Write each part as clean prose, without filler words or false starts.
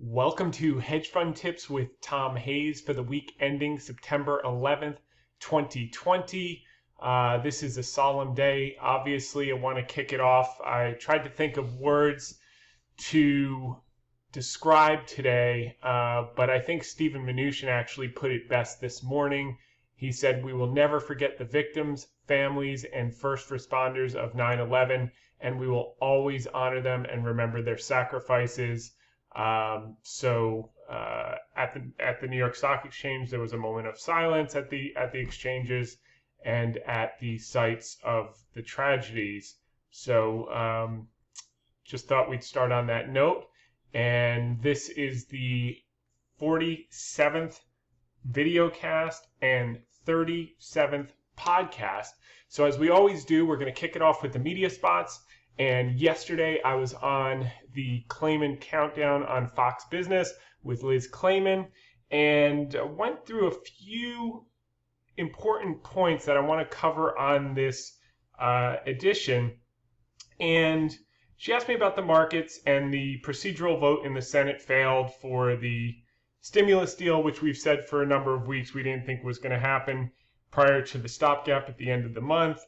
Welcome to Hedge Fund Tips with Tom Hayes for the week ending September 11th, 2020. This is a solemn day. Obviously, I want to kick it off. I tried to think of words to describe today, but I think Stephen Mnuchin actually put it best this morning. He said, "We will never forget the victims, families, and first responders of 9/11, and we will always honor them and remember their sacrifices." At the New York Stock Exchange, there was a moment of silence at the exchanges and at the sites of the tragedies. So just thought we'd start on that note. And this is the 47th VideoCast and 37th podcast. So as we always do, we're going to kick it off with the media spots. And yesterday I was on the Clayman Countdown on Fox Business with Liz Clayman and went through a few important points that I want to cover on this edition. And she asked me about the markets, and the procedural vote in the Senate failed for the stimulus deal, which we've said for a number of weeks we didn't think was going to happen prior to the stopgap at the end of the month.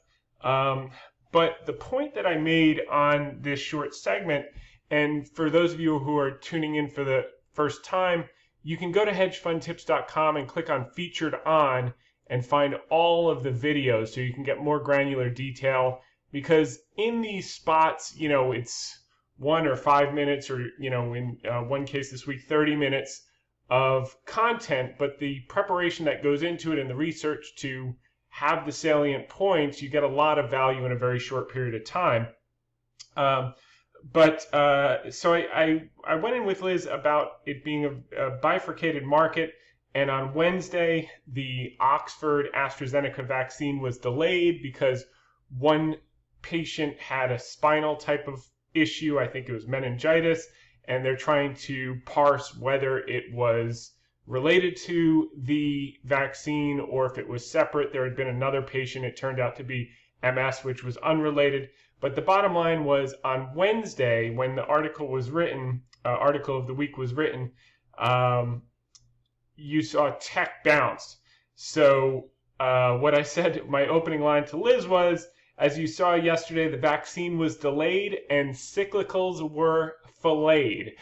But the point that I made on this short segment, and for those of you who are tuning in for the first time, you can go to hedgefundtips.com and click on Featured On and find all of the videos so you can get more granular detail. Because in these spots, it's 1 or 5 minutes, or, in one case this week, 30 minutes of content, but the preparation that goes into it and the research to have the salient points, you get a lot of value in a very short period of time. So I went in with Liz about it being a bifurcated market, and on Wednesday, the Oxford AstraZeneca vaccine was delayed because one patient had a spinal type of issue. I think it was meningitis, and they're trying to parse whether it was related to the vaccine or if it was separate. There had been another patient, it turned out to be MS, which was unrelated. But the bottom line was, on Wednesday, when the article was written, article of the week was written, you saw tech bounce. So what I said, my opening line to Liz was, as you saw yesterday, the vaccine was delayed and cyclicals were filleted.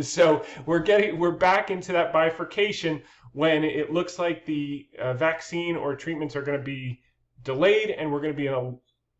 So we're back into that bifurcation when it looks like the vaccine or treatments are going to be delayed and we're going to be in a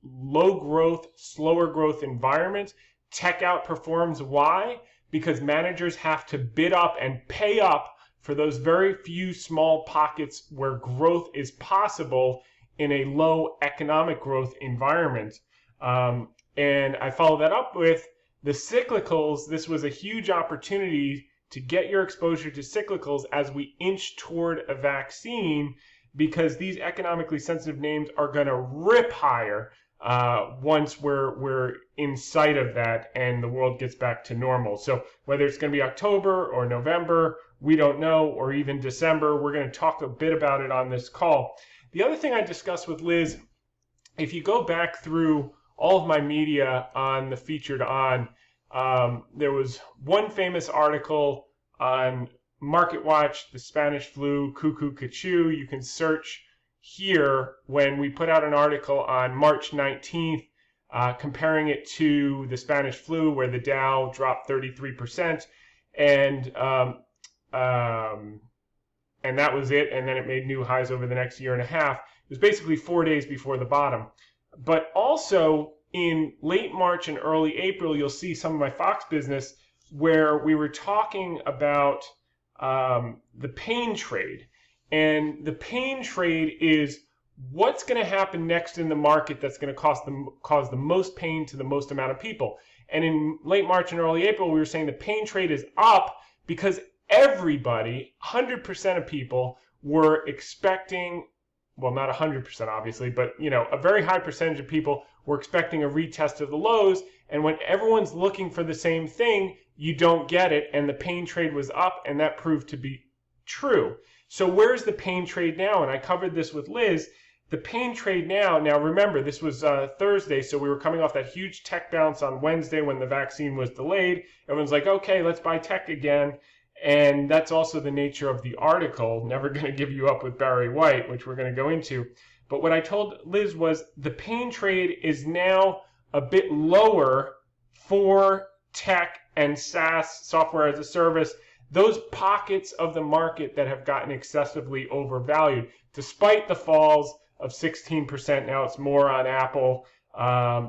low growth, slower growth environment. Tech outperforms. Why? Because managers have to bid up and pay up for those very few small pockets where growth is possible in a low economic growth environment. And I follow that up with the cyclicals. This was a huge opportunity to get your exposure to cyclicals as we inch toward a vaccine, because these economically sensitive names are going to rip higher once we're in sight of that and the world gets back to normal. So whether it's going to be October or November, we don't know, or even December, we're going to talk a bit about it on this call. The other thing I discussed with Liz, if you go back through all of my media on the Featured On, there was one famous article on MarketWatch, the Spanish flu, cuckoo cachoo. You can search here when we put out an article on March 19th, comparing it to the Spanish flu, where the Dow dropped 33%. And that was it, and then it made new highs over the next year and a half. It was basically 4 days before the bottom. But also in late March and early April, you'll see some of my Fox business where we were talking about the pain trade. And the pain trade is what's going to happen next in the market that's going to cause the most pain to the most amount of people. And in late March and early April, we were saying the pain trade is up because everybody, 100% of people, were expecting, well, not 100% obviously, but a very high percentage of people were expecting a retest of the lows. And when everyone's looking for the same thing, you don't get it. And the pain trade was up, and that proved to be true. So where's the pain trade now? And I covered this with Liz. The pain trade now remember, this was Thursday, so we were coming off that huge tech bounce on Wednesday when the vaccine was delayed. Everyone's like, okay, let's buy tech again. And that's also the nature of the article, Never Going to Give You Up with Barry White, which we're going to go into. But what I told Liz was the pain trade is now a bit lower for tech and SaaS, software as a service, those pockets of the market that have gotten excessively overvalued. Despite the falls of 16%, now it's more on Apple,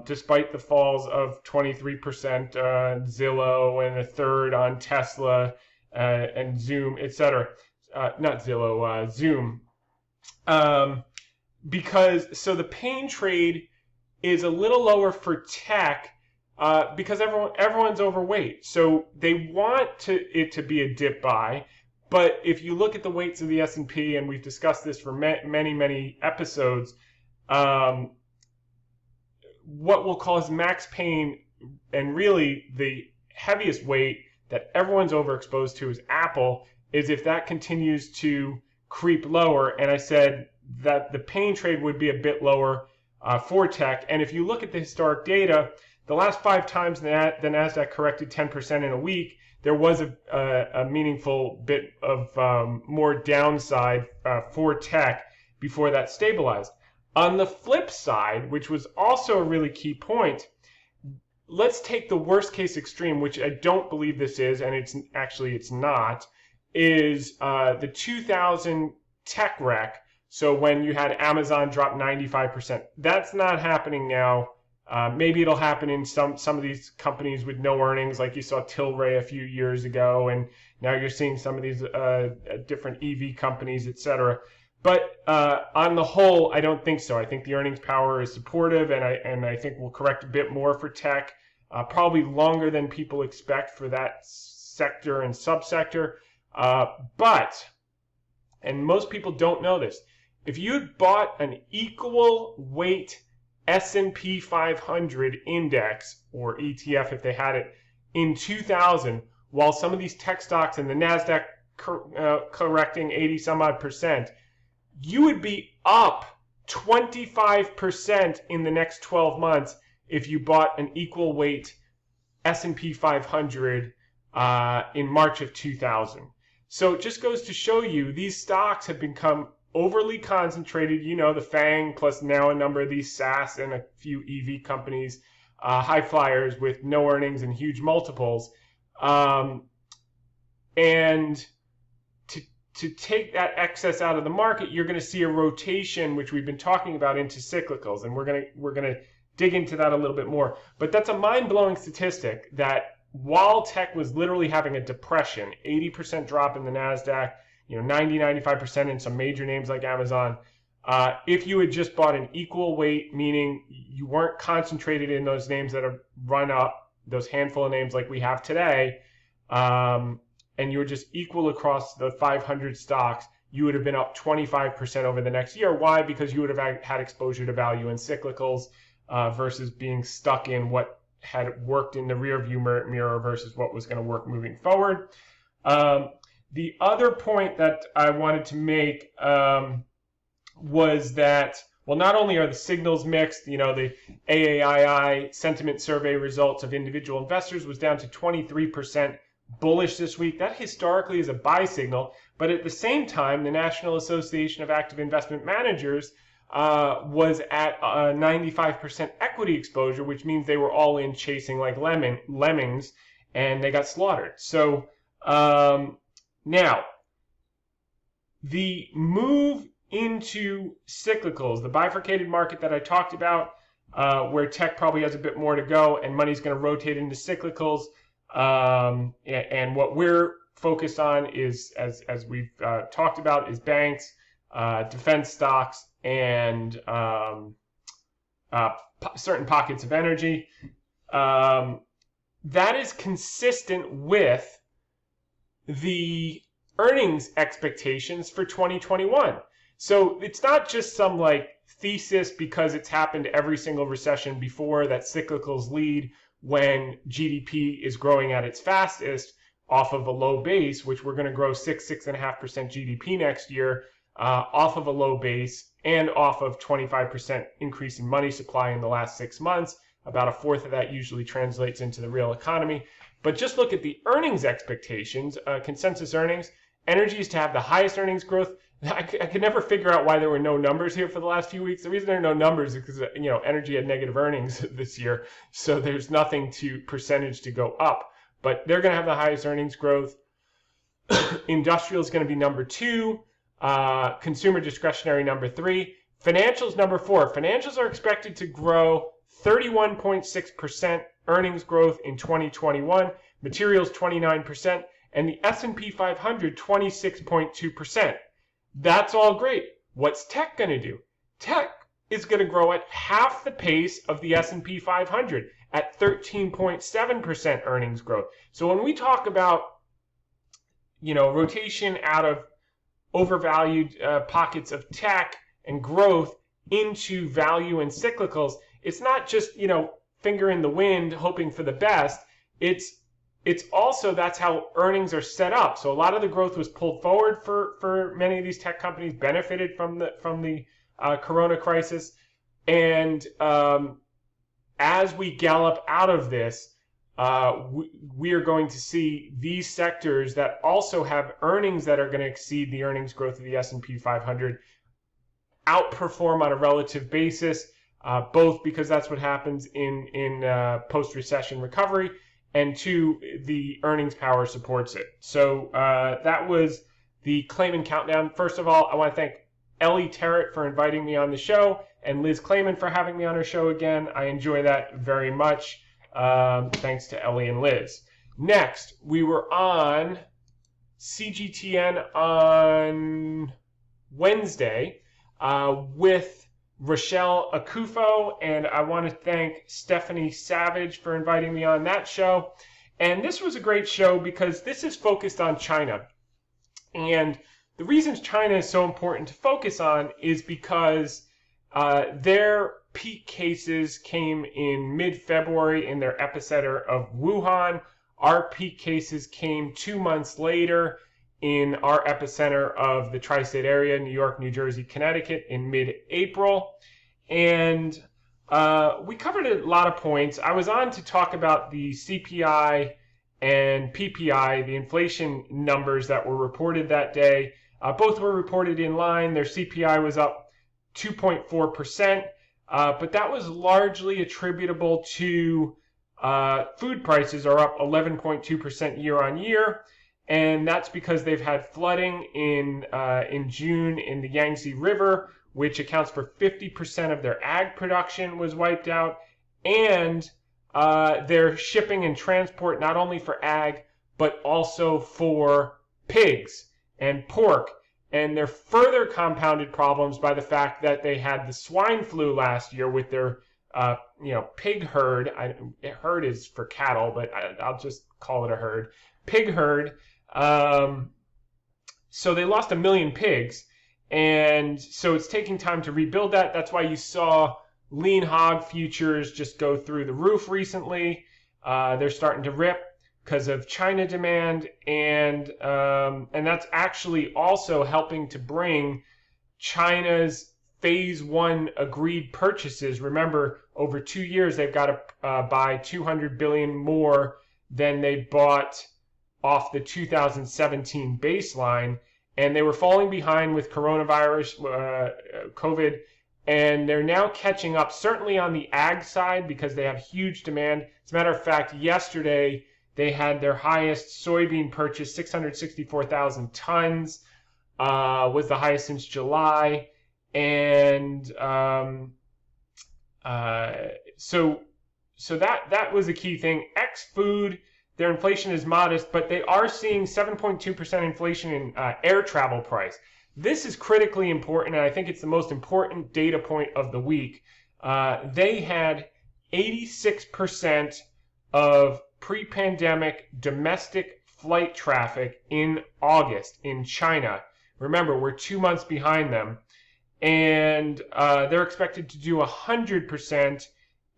despite the falls of 23% Zillow and a third on Tesla and Zoom, etc. Not Zillow, Zoom. So the pain trade is a little lower for tech because everyone's overweight. So they want it to be a dip buy. But if you look at the weights of the S&P, and we've discussed this for many episodes, what will cause max pain, and really the heaviest weight that everyone's overexposed to is Apple, is if that continues to creep lower. And I said that the pain trade would be a bit lower for tech. And if you look at the historic data, the last 5 times the NASDAQ corrected 10% in a week, there was a meaningful bit of more downside for tech before that stabilized. On the flip side, which was also a really key point, let's take the worst case extreme, which I don't believe this is, and it's not, is the 2000 tech wreck. So when you had Amazon drop 95%, that's not happening now. Maybe it'll happen in some of these companies with no earnings, like you saw Tilray a few years ago, and now you're seeing some of these different EV companies, etc. But on the whole, I don't think so. I think the earnings power is supportive, and I think we'll correct a bit more for tech, probably longer than people expect for that sector and subsector. But, and most people don't know this, if you'd bought an equal weight S&P 500 index, or ETF if they had it, in 2000, while some of these tech stocks and the NASDAQ correcting 80 some odd percent, you would be up 25% in the next 12 months if you bought an equal weight S&P 500 in March of 2000. So it just goes to show you these stocks have become overly concentrated, the FANG plus now a number of these SaaS and a few EV companies, high flyers with no earnings and huge multiples. And to take that excess out of the market, you're going to see a rotation, which we've been talking about, into cyclicals, and we're going to dig into that a little bit more. But that's a mind-blowing statistic that while tech was literally having a depression, 80% drop in the NASDAQ, 90-95% in some major names like Amazon, if you had just bought an equal weight, meaning you weren't concentrated in those names that have run up, those handful of names like we have today, and you were just equal across the 500 stocks, you would have been up 25% over the next year. Why? Because you would have had exposure to value in cyclicals versus being stuck in what had worked in the rearview mirror versus what was going to work moving forward. The other point that I wanted to make was that, well, not only are the signals mixed, the AAII sentiment survey results of individual investors was down to 23% bullish this week. That historically is a buy signal, but at the same time, the National Association of Active Investment Managers was at 95% equity exposure, which means they were all in chasing like lemmings, and they got slaughtered. So now, the move into cyclicals, the bifurcated market that I talked about, where tech probably has a bit more to go and money's going to rotate into cyclicals, and what we're focused on is, as we've talked about, is banks, defense stocks, and certain pockets of energy. That is consistent with the earnings expectations for 2021. So it's not just some thesis because it's happened every single recession before that cyclicals lead when GDP is growing at its fastest off of a low base, which we're going to grow 6.5% GDP next year off of a low base. and off of 25% increase in money supply in the last 6 months. About a fourth of that usually translates into the real economy. But just look at the earnings expectations, consensus earnings. Energy is to have the highest earnings growth. I could never figure out why there were no numbers here for the last few weeks. The reason there are no numbers is because energy had negative earnings this year, so there's nothing to percentage to go up. But they're going to have the highest earnings growth. Industrial is going to be number 2. Consumer discretionary number 3. Financials number 4. Financials are expected to grow 31.6% earnings growth in 2021. Materials 29%, and the S&P 500 26.2%. That's all great. What's tech going to do? Tech is going to grow at half the pace of the S&P 500 at 13.7% earnings growth. So when we talk about, rotation out of overvalued pockets of tech and growth into value and cyclicals, it's not just, finger in the wind hoping for the best. It's also, that's how earnings are set up. So a lot of the growth was pulled forward for many of these tech companies, benefited from the corona crisis. And as we gallop out of this, we are going to see these sectors that also have earnings that are going to exceed the earnings growth of the S&P 500 outperform on a relative basis, both because that's what happens in post-recession recovery, and 2, the earnings power supports it. So that was the Clayman Countdown. First of all, I want to thank Ellie Terrett for inviting me on the show, and Liz Clayman for having me on her show again. I enjoy that very much. Thanks to Ellie and Liz. Next, we were on CGTN on Wednesday with Rochelle Akufo, and I want to thank Stephanie Savage for inviting me on that show. And this was a great show because this is focused on China. And the reason China is so important to focus on is because their peak cases came in mid-February in their epicenter of Wuhan. Our peak cases came 2 months later in our epicenter of the tri-state area, New York, New Jersey, Connecticut, in mid-April. And we covered a lot of points. I was on to talk about the CPI and PPI, the inflation numbers that were reported that day. Both were reported in line. Their CPI was up 2.4%, but that was largely attributable to food prices are up 11.2% year on year. And that's because they've had flooding in June in the Yangtze River, which accounts for 50% of their ag production was wiped out. And their shipping and transport, not only for ag, but also for pigs and pork. And they're further compounded problems by the fact that they had the swine flu last year with their pig herd. Herd is for cattle, but I'll just call it a herd. Pig herd. So they lost 1 million pigs, and so it's taking time to rebuild that. That's why you saw lean hog futures just go through the roof recently. They're starting to rip because of China demand, and that's actually also helping to bring China's phase 1 agreed purchases. Remember, over 2 years they've got to buy 200 billion more than they bought off the 2017 baseline, and they were falling behind with coronavirus, COVID, and they're now catching up, certainly on the ag side, because they have huge demand. As a matter of fact, yesterday they had their highest soybean purchase, 664,000 tons, was the highest since July, and so that was a key thing. Ex-food, their inflation is modest, but they are seeing 7.2% inflation in air travel price. This is critically important, and I think it's the most important data point of the week. They had 86% of pre-pandemic domestic flight traffic in August in China. Remember, we're 2 months behind them. And they're expected to do 100%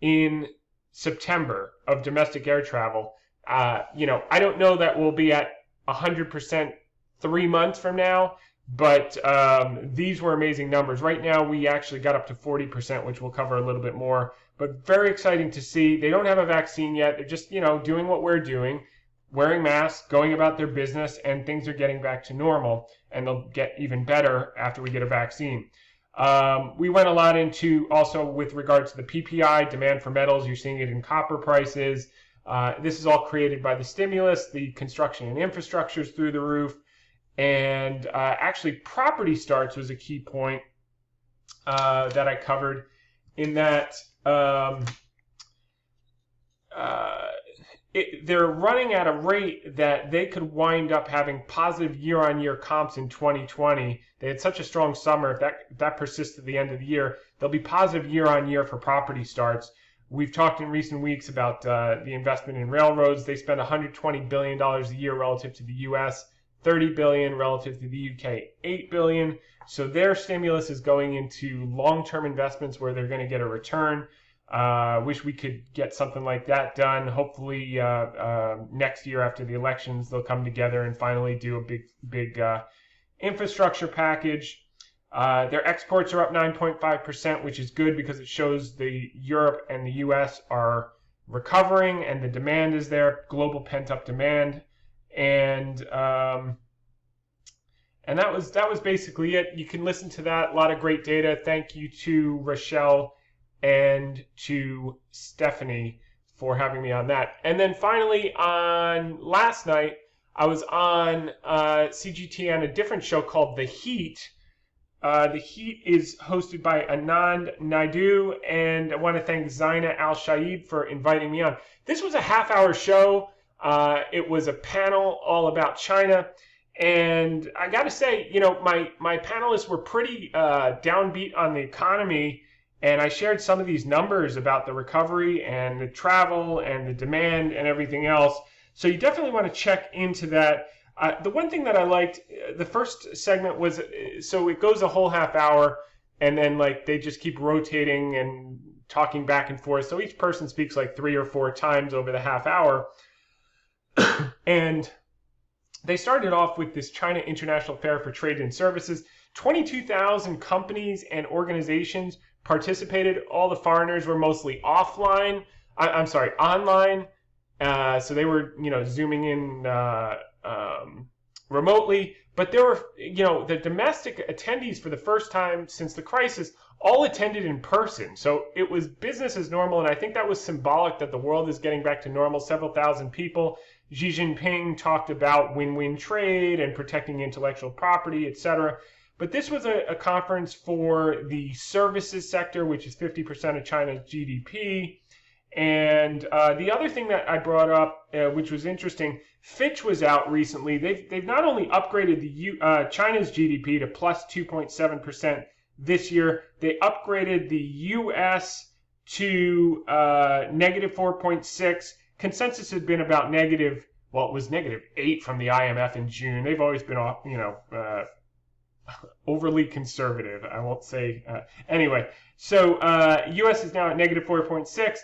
in September of domestic air travel. I don't know that we'll be at 100% 3 months from now, But these were amazing numbers. Right now, we actually got up to 40%, which we'll cover a little bit more. But very exciting to see. They don't have a vaccine yet. They're just, doing what we're doing, wearing masks, going about their business, and things are getting back to normal. And they'll get even better after we get a vaccine. We went a lot into also with regard to the PPI, demand for metals. You're seeing it in copper prices. This is all created by the stimulus. The construction and infrastructure is through the roof. And actually, property starts was a key point that I covered in that they're running at a rate that they could wind up having positive year-on-year comps in 2020. They had such a strong summer. If that persists at the end of the year, there'll be positive year-on-year for property starts. We've talked in recent weeks about the investment in railroads. They spend $120 billion a year relative to the U.S., 30 billion relative to the UK, 8 billion. So their stimulus is going into long-term investments where they're going to get a return. Wish we could get something like that done. Hopefully next year after the elections, they'll come together and finally do a big infrastructure package. Their exports are up 9.5%, which is good because it shows the Europe and the US are recovering and the demand is there, global pent-up demand. And that was basically it. You can listen to that. A lot of great data. Thank you to Rochelle and to Stephanie for having me on that. And then finally, on last night, I was on CGT on a different show called The Heat. The Heat is hosted by Anand Naidu, and I want to thank Zaina Al-Shaib for inviting me on. This was a half-hour show. It was a panel all about China, and I got to say, my panelists were pretty downbeat on the economy, and I shared some of these numbers about the recovery and the travel and the demand and everything else. So you definitely want to check into that. The one thing that I liked, the first segment was, so it goes a whole half hour, and then they just keep rotating and talking back and forth. So each person speaks 3 or 4 times over the half hour. And they started off with this China International Fair for Trade and Services. 22,000 companies and organizations participated. All the foreigners were mostly online. So they were, zooming in remotely. But there were, the domestic attendees for the first time since the crisis all attended in person. So it was business as normal. And I think that was symbolic that the world is getting back to normal. Several thousand people. Xi Jinping talked about win-win trade and protecting intellectual property, etc. But this was a conference for the services sector, which is 50% of China's GDP. And the other thing that I brought up, which was interesting, Fitch was out recently. They've not only upgraded China's GDP to plus 2.7% this year, they upgraded the U.S. to negative 4.6. Consensus had been about negative. Well, it was -8 from the IMF in June. They've always been, overly conservative. I won't say. Anyway, so U.S. is now at negative 4.6.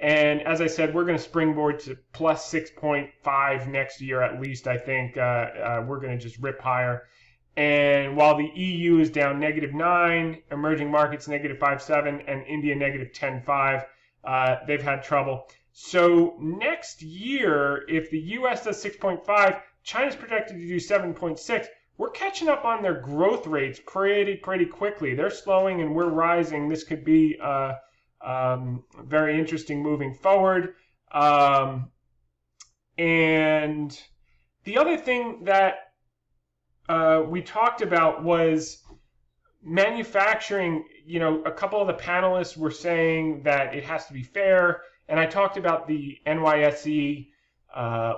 And as I said, we're going to springboard to plus 6.5 next year at least, I think. We're going to just rip higher. And while the EU is down -9, emerging markets negative 5.7, and India negative 10.5, they've had trouble. So next year, if the U.S. does 6.5, China's projected to do 7.6. We're catching up on their growth rates pretty quickly. They're slowing and we're rising. This could be very interesting moving forward. And the other thing that we talked about was manufacturing. A couple of the panelists were saying that it has to be fair. And I talked about the NYSE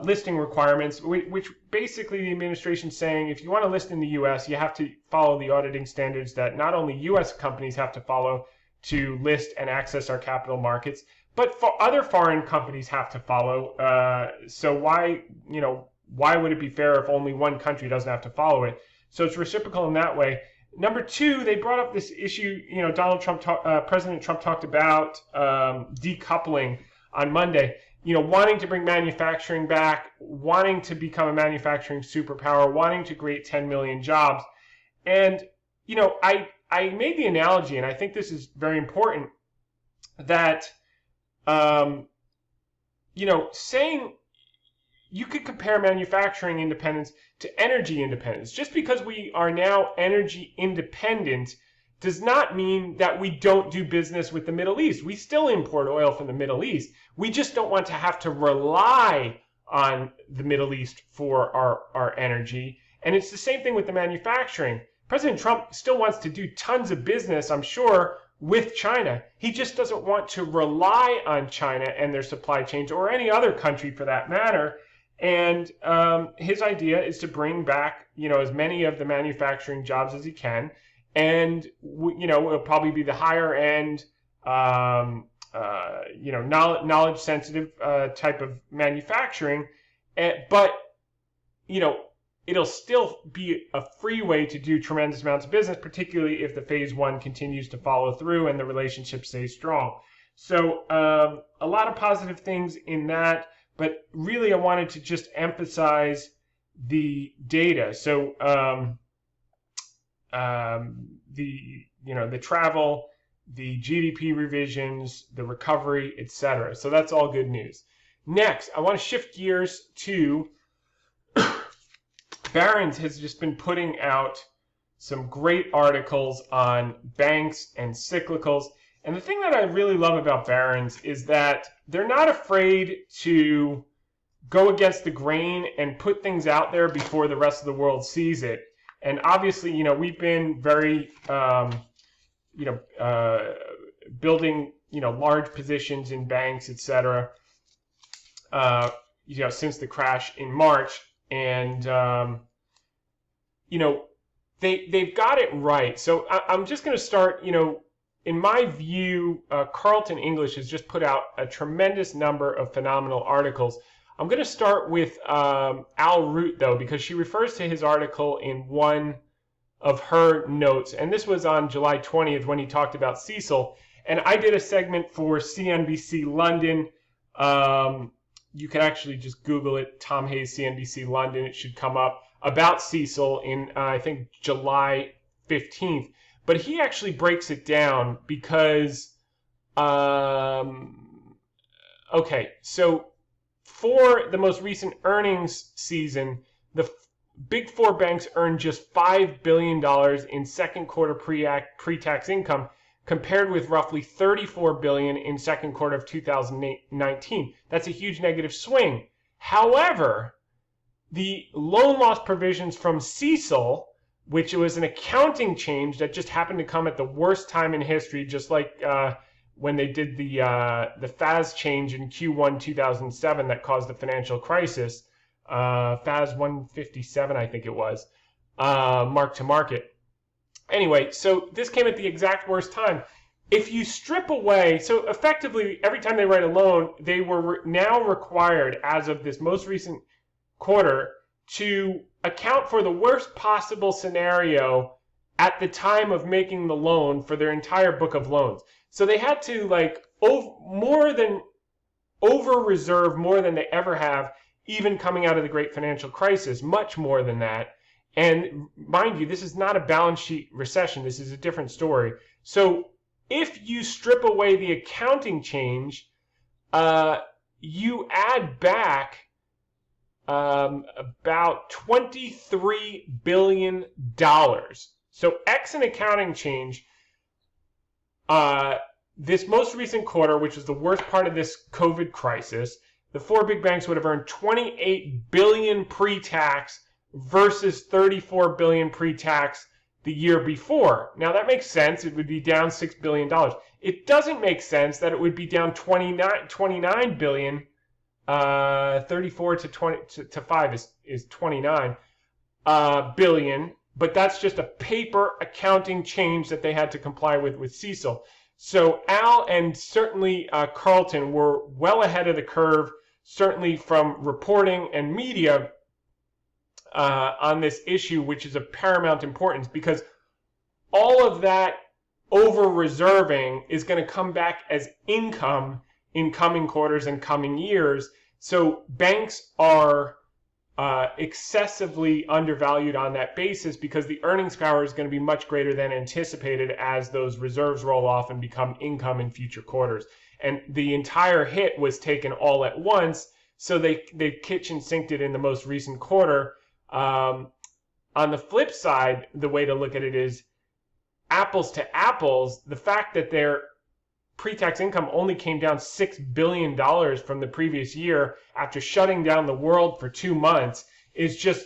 listing requirements, which basically the administration is saying if you want to list in the U.S., you have to follow the auditing standards that not only U.S. companies have to follow to list and access our capital markets, but for other foreign companies have to follow. So why would it be fair if only one country doesn't have to follow it? So it's reciprocal in that way. Number two, they brought up this issue. President Trump talked about decoupling on Monday. Wanting to bring manufacturing back, wanting to become a manufacturing superpower, wanting to create 10 million jobs. And, I made the analogy, and I think this is very important, that, saying you could compare manufacturing independence to energy independence. Just because we are now energy independent does not mean that we don't do business with the Middle East. We still import oil from the Middle East. We just don't want to have to rely on the Middle East for our energy. And it's the same thing with the manufacturing. President Trump still wants to do tons of business, I'm sure, with China. He just doesn't want to rely on China and their supply chains, or any other country for that matter. And his idea is to bring back, as many of the manufacturing jobs as he can. And, it'll probably be the higher end, knowledge sensitive type of manufacturing. But, it'll still be a free way to do tremendous amounts of business, particularly if the phase one continues to follow through and the relationship stays strong. So a lot of positive things in that, but really I wanted to just emphasize the data. So the travel, the GDP revisions, the recovery, etc. So that's all good news. Next, I want to shift gears to Barron's has just been putting out some great articles on banks and cyclicals. And the thing that I really love about Barron's is that they're not afraid to go against the grain and put things out there before the rest of the world sees it. And obviously, we've been very, building, large positions in banks, etc., since the crash in March. And, they've got it right. So I'm just going to start, in my view, Carlton English has just put out a tremendous number of phenomenal articles. I'm going to start with Al Root, though, because she refers to his article in one of her notes. And this was on July 20th when he talked about CECL. And I did a segment for CNBC London. You can actually just Google it, Tom Hayes, CNBC London. It should come up, about CECL in, I think, July 15th. But he actually breaks it down because, okay, so for the most recent earnings season, the big four banks earned just $5 billion in second quarter pre-tax income, compared with roughly $34 billion in second quarter of 2019. That's a huge negative swing. However, the loan loss provisions from CECL, which was an accounting change that just happened to come at the worst time in history, just like when they did the FAS change in Q1 2007 that caused the financial crisis, FAS 157, I think it was, mark to market. Anyway, so this came at the exact worst time. If you strip away, so effectively every time they write a loan, they were now required, as of this most recent quarter, to account for the worst possible scenario at the time of making the loan for their entire book of loans. So they had to over-reserve more than they ever have, even coming out of the great financial crisis, much more than that. And mind you, this is not a balance sheet recession. This is a different story. So if you strip away the accounting change, you add back about $23 billion. So X an accounting change, this most recent quarter, which is the worst part of this COVID crisis, the four big banks would have earned $28 billion pre-tax versus $34 billion pre-tax the year before. Now that makes sense. It would be down $6 billion. It doesn't make sense that it would be down $29 billion. 34 to 5 is 29 billion, but that's just a paper accounting change that they had to comply with CECL. So Al and certainly Carlton were well ahead of the curve, certainly from reporting and media on this issue, which is of paramount importance, because all of that over-reserving is going to come back as income in coming quarters and coming years. So banks are excessively undervalued on that basis because the earnings power is going to be much greater than anticipated as those reserves roll off and become income in future quarters. And the entire hit was taken all at once, so they kitchen sinked it in the most recent quarter. On the flip side, the way to look at it is apples to apples, the fact that their pre-tax income only came down $6 billion from the previous year after shutting down the world for 2 months is just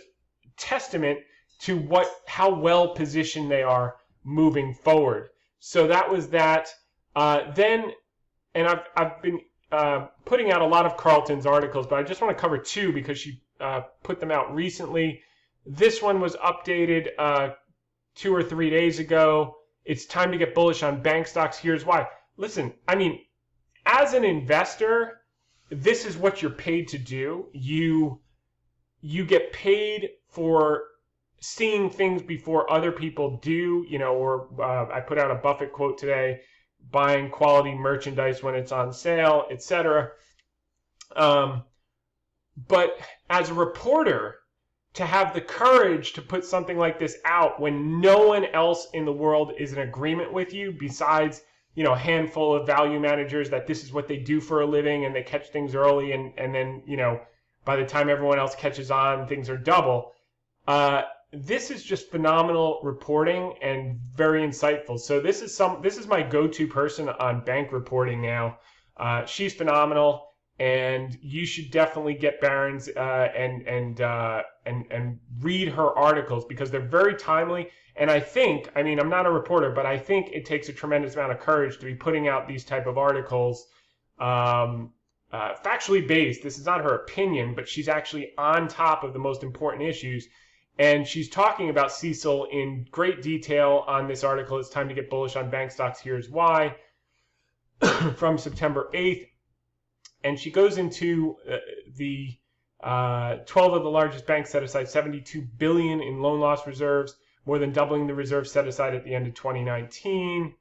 testament to how well positioned they are moving forward. So that was that. Then, and I've been putting out a lot of Carlton's articles, but I just want to cover two because she put them out recently. This one was updated 2 or 3 days ago. It's time to get bullish on bank stocks. Here's why. Listen, I mean, as an investor, this is what you're paid to do. You get paid for seeing things before other people do, or I put out a Buffett quote today, buying quality merchandise when it's on sale, etc. But as a reporter, to have the courage to put something like this out when no one else in the world is in agreement with you besides a handful of value managers that this is what they do for a living and they catch things early and then, by the time everyone else catches on, things are double. This is just phenomenal reporting and very insightful. So this is my go-to person on bank reporting now. She's phenomenal, and you should definitely get Barron's and read her articles because they're very timely. And I'm not a reporter, but I think it takes a tremendous amount of courage to be putting out these type of articles, factually based. This is not her opinion, but she's actually on top of the most important issues. And she's talking about CECL in great detail on this article. It's time to get bullish on bank stocks. Here's why. From September 8th. And she goes into the 12 of the largest banks set aside $72 billion in loan loss reserves, more than doubling the reserves set aside at the end of 2019.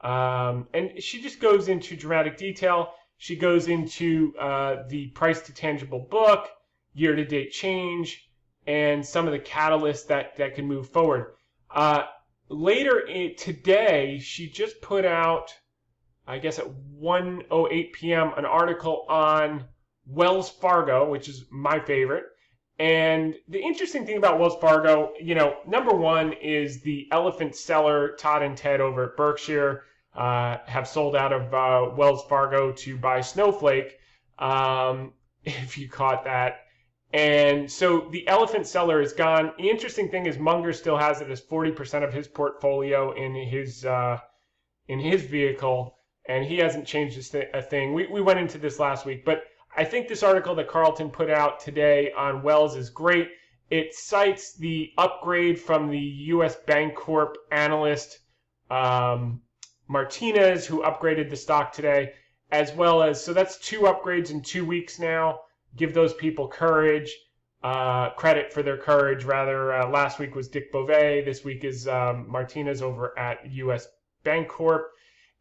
And she just goes into dramatic detail. She goes into the price to tangible book, year-to-date change, and some of the catalysts that can move forward. Later today, she just put out, I guess at 1:08 p.m., an article on Wells Fargo, which is my favorite. And the interesting thing about Wells Fargo, number one is the elephant seller, Todd and Ted over at Berkshire, have sold out of Wells Fargo to buy Snowflake, if you caught that. And so the elephant seller is gone. The interesting thing is Munger still has it as 40% of his portfolio in his vehicle, and he hasn't changed a thing. We went into this last week, but I think this article that Carlton put out today on Wells is great. It cites the upgrade from the U.S. Bancorp analyst Martinez, who upgraded the stock today, as well as, so that's 2 upgrades in 2 weeks now. Give those people credit for their courage, rather. Last week was Dick Beauvais. This week is Martinez over at U.S. Bancorp.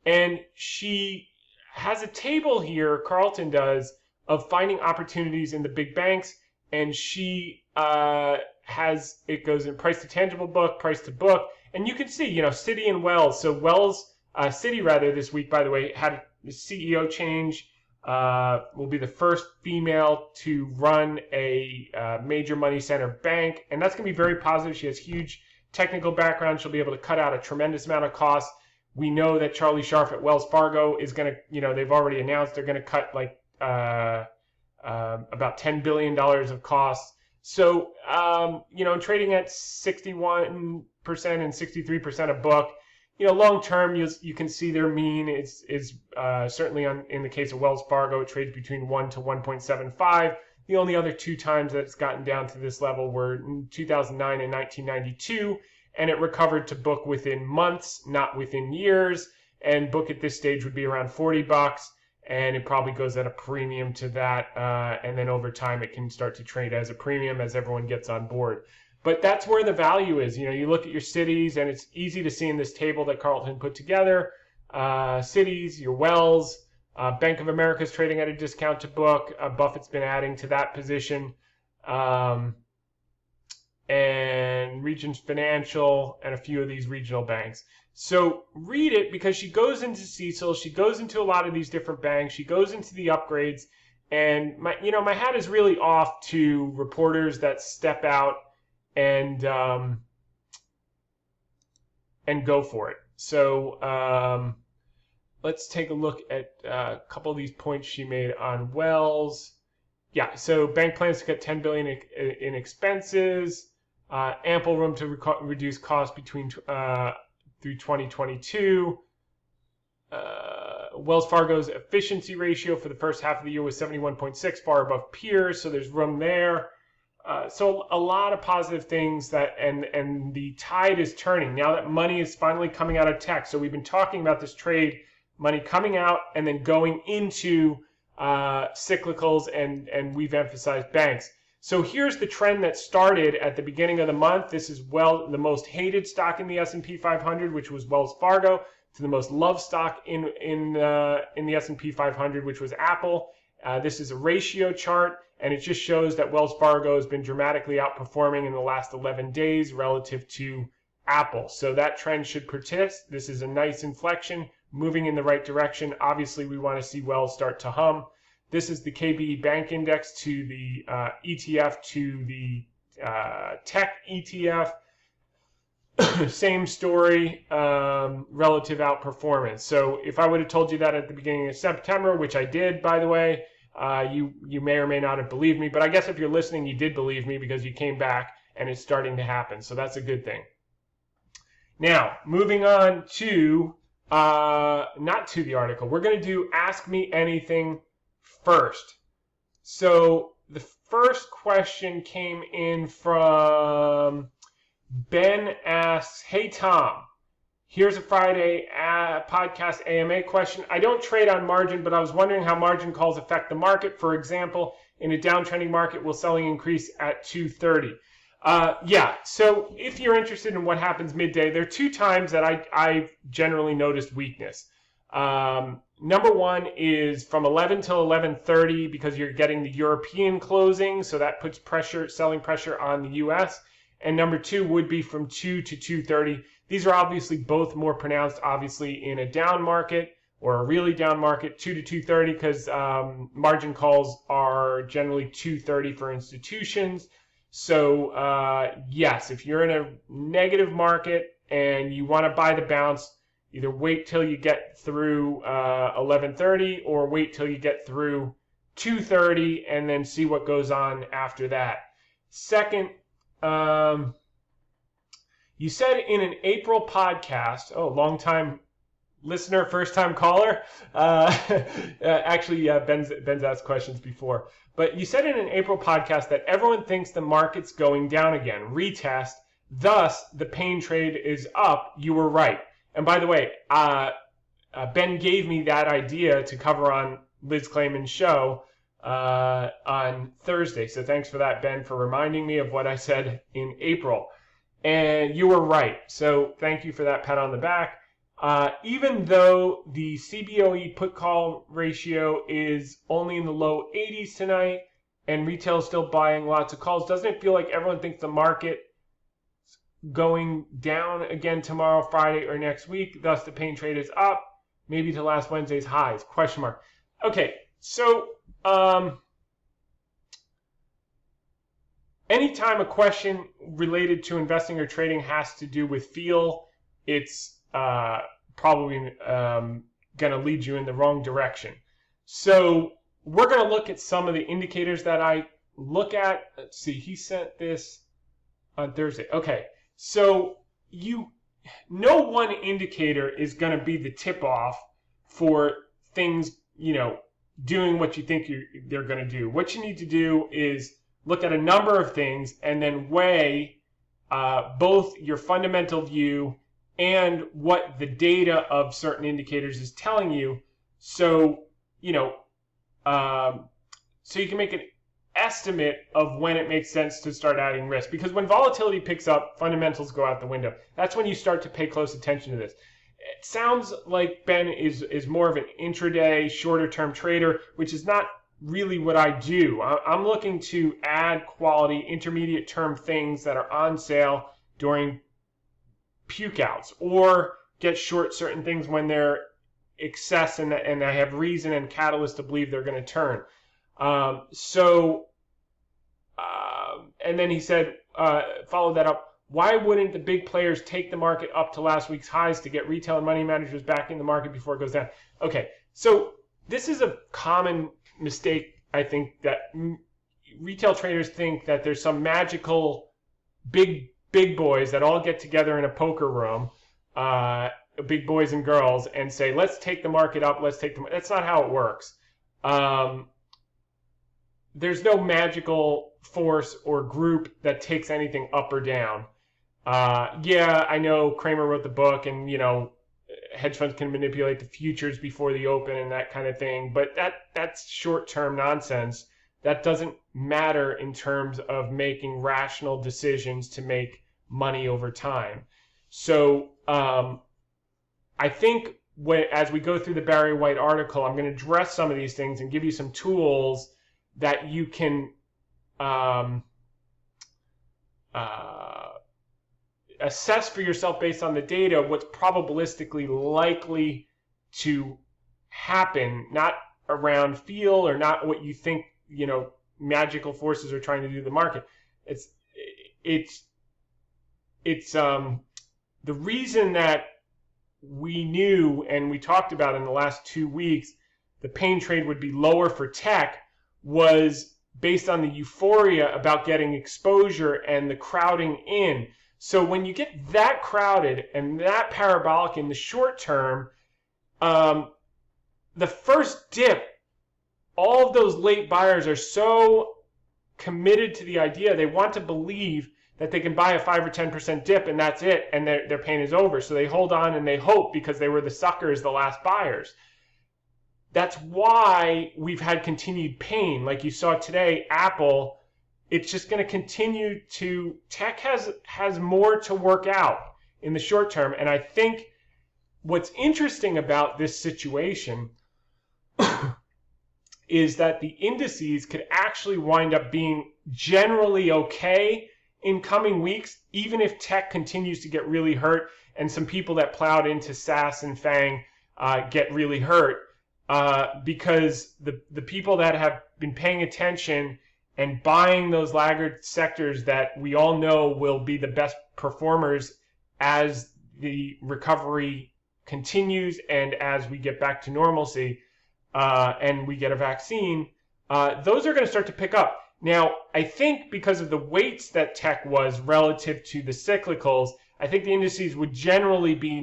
And she has a table here, Carlton does, of finding opportunities in the big banks. And she it goes in price to tangible book, price to book. And you can see, Citi and Wells. So Citi this week, by the way, had a CEO change. Will be the first female to run a major money center bank. And that's going to be very positive. She has huge technical background. She'll be able to cut out a tremendous amount of costs. We know that Charlie Scharf at Wells Fargo is going to, they've already announced they're going to cut about $10 billion of costs. So, trading at 61% and 63% a book, long term, you can see their mean is certainly in the case of Wells Fargo, it trades between 1 to 1.75. The only other 2 times that it's gotten down to this level were in 2009 and 1992, and it recovered to book within months, not within years. And book at this stage would be around $40, and it probably goes at a premium to that. And then over time, it can start to trade as a premium as everyone gets on board. But that's where the value is. You look at your cities, and it's easy to see in this table that Carlton put together. Cities, your Wells, Bank of America is trading at a discount to book. Buffett's been adding to that position. and Regions Financial, and a few of these regional banks. So read it, because she goes into Cecil, she goes into a lot of these different banks, she goes into the upgrades, and my hat is really off to reporters that step out and go for it. So let's take a look at a couple of these points she made on Wells. Yeah, so bank plans to cut $10 billion in expenses, ample room to reduce costs between through 2022. Wells Fargo's efficiency ratio for the first half of the year was 71.6, far above peers, so there's room there. So a lot of positive things and the tide is turning now that money is finally coming out of tech. So we've been talking about this trade, money coming out and then going into cyclicals, and we've emphasized banks. So here's the trend that started at the beginning of the month. This is the most hated stock in the S&P 500, which was Wells Fargo, to the most loved stock in the S&P 500, which was Apple. This is a ratio chart, and it just shows that Wells Fargo has been dramatically outperforming in the last 11 days relative to Apple. So that trend should persist. This is a nice inflection, moving in the right direction. Obviously, we want to see Wells start to hum. This is the KBE Bank Index to the ETF to the tech ETF. Same story, relative outperformance. So if I would have told you that at the beginning of September, which I did, by the way, you may or may not have believed me. But I guess if you're listening, you did believe me, because you came back and it's starting to happen. So that's a good thing. Now, moving on to, not to the article. We're going to do Ask Me Anything first. So the first question came in from Ben. Asks, hey Tom, here's a Friday podcast AMA question. I don't trade on margin, but I was wondering how margin calls affect the market. For example, in a downtrending market, will selling increase at 2:30? Yeah, so if you're interested in what happens midday, there are two times that I've generally noticed weakness. Number one is from 11 till 11:30, because you're getting the European closing, so that puts selling pressure on the US. And number two would be from 2 to 2:30. These are obviously both more pronounced, obviously, in a down market or a really down market, 2 to 2:30, because margin calls are generally 2:30 for institutions. So yes, if you're in a negative market and you want to buy the bounce, either wait till you get through 11:30 or wait till you get through 2:30 and then see what goes on after that. Second, you said in an April podcast, long time listener, first time caller. Actually, Ben's asked questions before. But you said in an April podcast that everyone thinks the market's going down again. Retest. Thus, the pain trade is up. You were right. And by the way, Ben gave me that idea to cover on Liz Clayman's show on Thursday. So thanks for that, Ben, for reminding me of what I said in April. And you were right. So thank you for that pat on the back. Even though the CBOE put-call ratio is only in the low 80s tonight and retail is still buying lots of calls, doesn't it feel like everyone thinks the market going down again tomorrow, Friday, or next week? Thus, the pain trade is up, maybe to last Wednesday's highs? Question mark. Okay, so anytime a question related to investing or trading has to do with feel, it's probably going to lead you in the wrong direction. So we're going to look at some of the indicators that I look at. Let's see, he sent this on Thursday. Okay, so no one indicator is going to be the tip-off for things, doing what you think they're going to do. What you need to do is look at a number of things and then weigh both your fundamental view and what the data of certain indicators is telling you, so so you can make an estimate of when it makes sense to start adding risk. Because when volatility picks up, fundamentals go out the window. That's when you start to pay close attention to this. It sounds like Ben is more of an intraday, shorter term trader, which is not really what I do. I'm looking to add quality intermediate term things that are on sale during puke outs, or get short certain things when they're excess and I have reason and catalyst to believe they're going to turn. And then he said, followed that up, why wouldn't the big players take the market up to last week's highs to get retail and money managers back in the market before it goes down? Okay, so this is a common mistake, I think, that retail traders think that there's some magical big boys that all get together in a poker room, big boys and girls, and say, let's take the market up, that's not how it works. There's no magical force or group that takes anything up or down. Yeah, I know Kramer wrote the book, and hedge funds can manipulate the futures before the open and that kind of thing, but that's short-term nonsense. That doesn't matter in terms of making rational decisions to make money over time. So I think as we go through the Barry White article, I'm going to address some of these things and give you some tools that you can assess for yourself based on the data what's probabilistically likely to happen, not around feel or not what you think magical forces are trying to do to the market. It's the reason that we knew and we talked about in the last 2 weeks the pain trade would be lower for tech was based on the euphoria about getting exposure and the crowding in. So when you get that crowded and that parabolic in the short term, the first dip, all of those late buyers are so committed to the idea, they want to believe that they can buy a 5 or 10% dip and that's it, and their pain is over. So they hold on and they hope because they were the suckers, the last buyers. That's why we've had continued pain. Like you saw today, Apple, it's just going to continue to, tech has more to work out in the short term. And I think what's interesting about this situation is that the indices could actually wind up being generally okay in coming weeks, even if tech continues to get really hurt and some people that plowed into SAS and FANG get really hurt. Because the people that have been paying attention and buying those laggard sectors that we all know will be the best performers as the recovery continues and as we get back to normalcy and we get a vaccine, those are going to start to pick up. Now, I think because of the weights that tech was relative to the cyclicals, I think the indices would generally be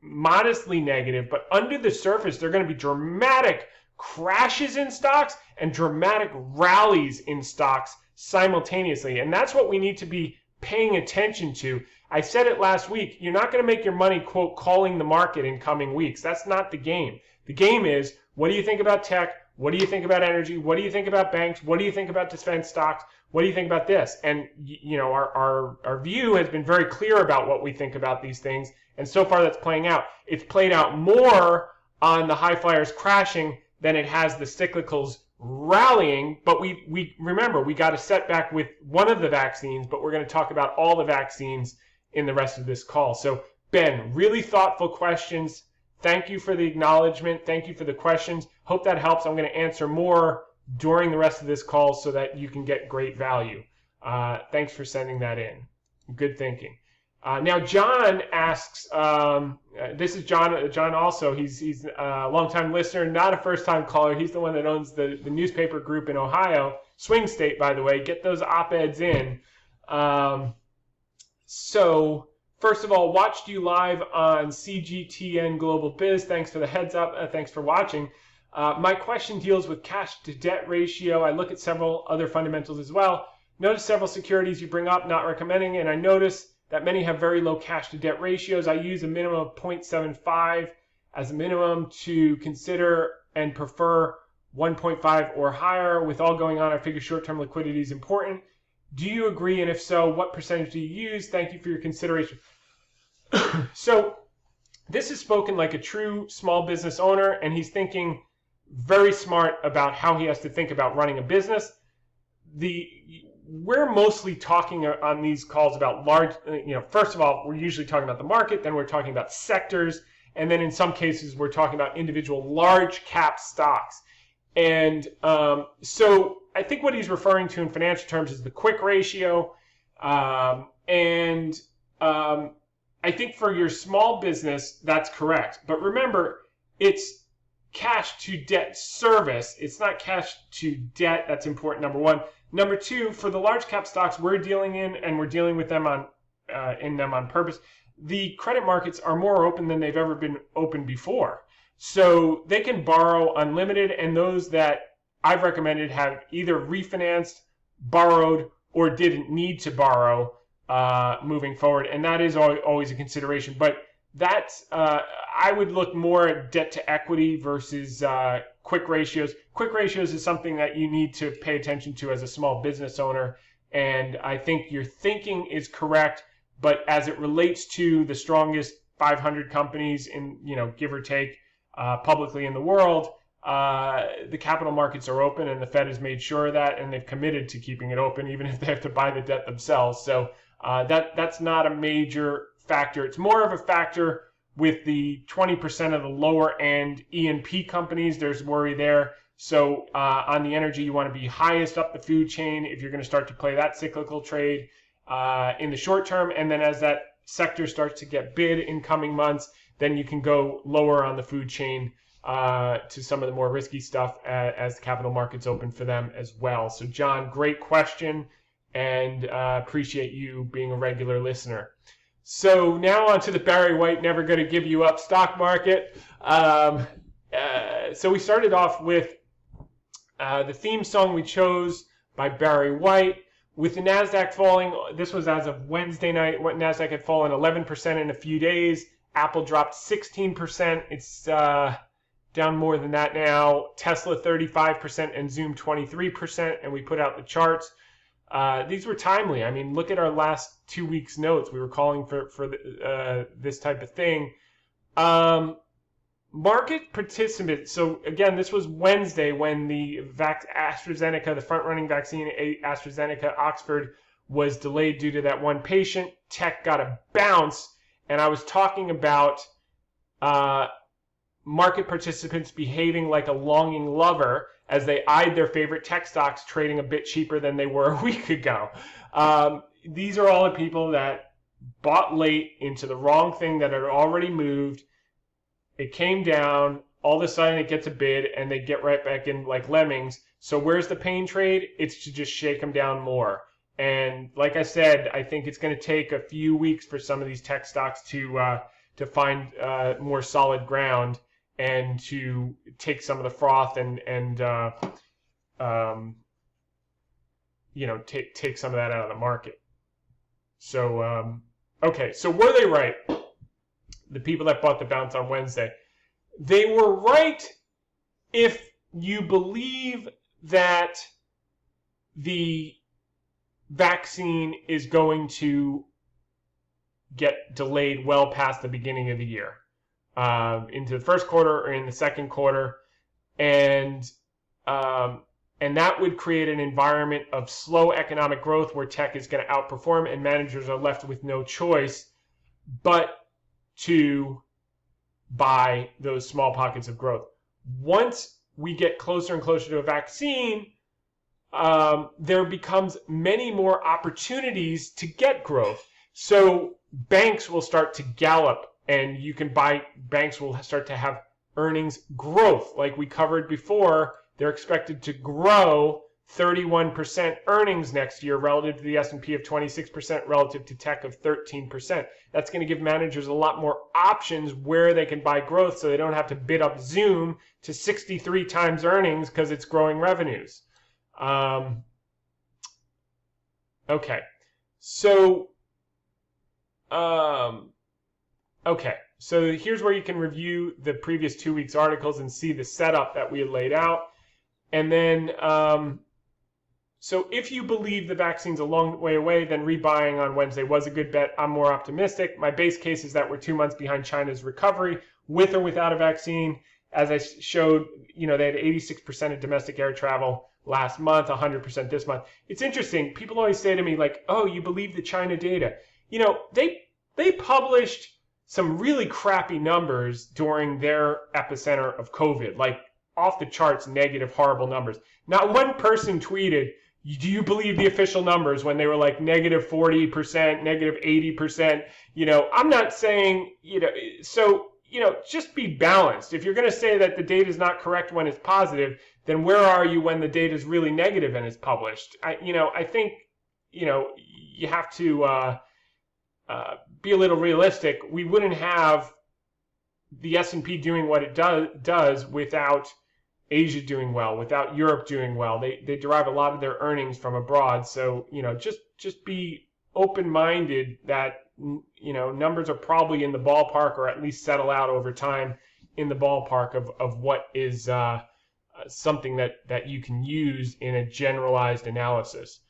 modestly negative, but under the surface, there are going to be dramatic crashes in stocks and dramatic rallies in stocks simultaneously. And that's what we need to be paying attention to. I said it last week, you're not going to make your money, quote, calling the market in coming weeks. That's not the game. The game is, what do you think about tech? What do you think about energy? What do you think about banks? What do you think about defense stocks? What do you think about this? And our view has been very clear about what we think about these things. And so far that's playing out. It's played out more on the high flyers crashing than it has the cyclicals rallying. But we remember, we got a setback with one of the vaccines, but we're going to talk about all the vaccines in the rest of this call. So Ben, really thoughtful questions. Thank you for the acknowledgement. Thank you for the questions. Hope that helps. I'm going to answer more during the rest of this call so that you can get great value. Thanks for sending that in. Good thinking. Now John asks, this is John also, he's a longtime listener, not a first-time caller. He's the one that owns the newspaper group in Ohio, swing state, by the way. Get those op-eds in. So first of all, watched you live on CGTN Global Biz. Thanks for the heads up. Thanks for watching. My question deals with cash to debt ratio. I look at several other fundamentals as well. Notice several securities you bring up, not recommending, and I notice that many have very low cash to debt ratios. I use a minimum of 0.75 as a minimum to consider and prefer 1.5 or higher. With all going on, I figure short-term liquidity is important. Do you agree? And if so, what percentage do you use? Thank you for your consideration. So this is spoken like a true small business owner, and he's thinking very smart about how he has to think about running a business. We're mostly talking on these calls about large, first of all, we're usually talking about the market, then we're talking about sectors, and then in some cases we're talking about individual large cap stocks. And so I think what he's referring to in financial terms is the quick ratio. I think for your small business, that's correct. But remember, it's cash to debt service. It's not cash to debt. That's important, number one. Number two, for the large cap stocks we're dealing in, and we're dealing with them on purpose, the credit markets are more open than they've ever been open before. So they can borrow unlimited, and those that I've recommended have either refinanced, borrowed, or didn't need to borrow moving forward, and that is always a consideration. But that's I would look more at debt to equity versus quick ratios. Quick ratios is something that you need to pay attention to as a small business owner, and I think your thinking is correct. But as it relates to the strongest 500 companies in, give or take, publicly in the world, the capital markets are open, and the Fed has made sure of that, and they've committed to keeping it open, even if they have to buy the debt themselves. So that's not a major factor. It's more of a factor with the 20% of the lower end E&P companies. There's worry there. So on the energy, you want to be highest up the food chain if you're going to start to play that cyclical trade in the short term. And then as that sector starts to get bid in coming months, then you can go lower on the food chain to some of the more risky stuff as the capital markets open for them as well. So John, great question, and appreciate you being a regular listener. So now on to the Barry White never going to give you up stock market. So we started off with the theme song we chose by Barry White. With the NASDAQ falling, this was as of Wednesday night, what NASDAQ had fallen 11% in a few days. Apple dropped 16%. It's down more than that now. Tesla 35% and Zoom 23%, and we put out the charts. These were timely. I mean, look at our last 2 weeks' notes. We were calling for this type of thing. Market participants. So again, this was Wednesday when the AstraZeneca, the front-running vaccine, AstraZeneca Oxford, was delayed due to that one patient. Tech got a bounce, and I was talking about market participants behaving like a longing lover as they eyed their favorite tech stocks trading a bit cheaper than they were a week ago. These are all the people that bought late into the wrong thing that had already moved. It came down, all of a sudden it gets a bid, and they get right back in like lemmings. So where's the pain trade? It's to just shake them down more. And like I said, I think it's going to take a few weeks for some of these tech stocks to find more solid ground and to take some of the froth and take some of that out of the market. So okay, so were they right? The people that bought the bounce on Wednesday, they were right if you believe that the vaccine is going to get delayed well past the beginning of the year, into the first quarter or in the second quarter, and that would create an environment of slow economic growth where tech is going to outperform, and managers are left with no choice but to buy those small pockets of growth. Once we get closer and closer to a vaccine, there becomes many more opportunities to get growth. So banks will start to gallop, and you can buy, banks will start to have earnings growth. Like we covered before, they're expected to grow 31% earnings next year relative to the S&P of 26%, relative to tech of 13%. That's going to give managers a lot more options where they can buy growth, so they don't have to bid up Zoom to 63 times earnings because it's growing revenues. Okay, so here's where you can review the previous 2 weeks' articles and see the setup that we had laid out. And then, so if you believe the vaccine's a long way away, then rebuying on Wednesday was a good bet. I'm more optimistic. My base case is that we're 2 months behind China's recovery, with or without a vaccine. as I showed, they had 86% of domestic air travel last month, 100% this month. It's interesting. People always say to me like, "Oh, you believe the China data?" They published some really crappy numbers during their epicenter of COVID, like off the charts, negative, horrible numbers. Not one person tweeted, "Do you believe the official numbers?" when they were like negative 40%, negative 80%. I'm not saying, so, just be balanced. If you're going to say that the data is not correct when it's positive, then where are you when the data is really negative and it's published? I think, you have to be a little realistic. We wouldn't have the S&P doing what it does without Asia doing well, without Europe doing well. They derive a lot of their earnings from abroad. So, just be open-minded that, numbers are probably in the ballpark, or at least settle out over time in the ballpark of what is something that you can use in a generalized analysis.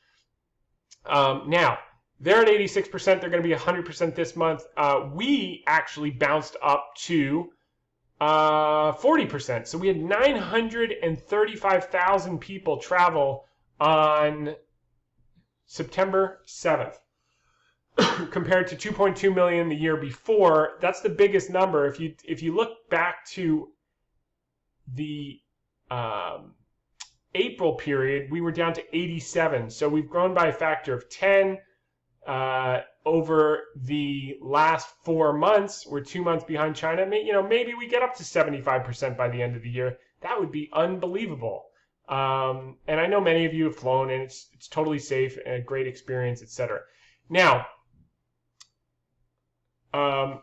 Now, they're at 86%. They're going to be 100% this month. We actually bounced up to 40%. So we had 935,000 people travel on September 7th compared to 2.2 million the year before. That's the biggest number. If you look back to the April period, we were down to 87. So we've grown by a factor of 10 over the last 4 months. We're 2 months behind China. Maybe we get up to 75% by the end of the year. That would be unbelievable. And I know many of you have flown, and it's totally safe and a great experience, etc. Now,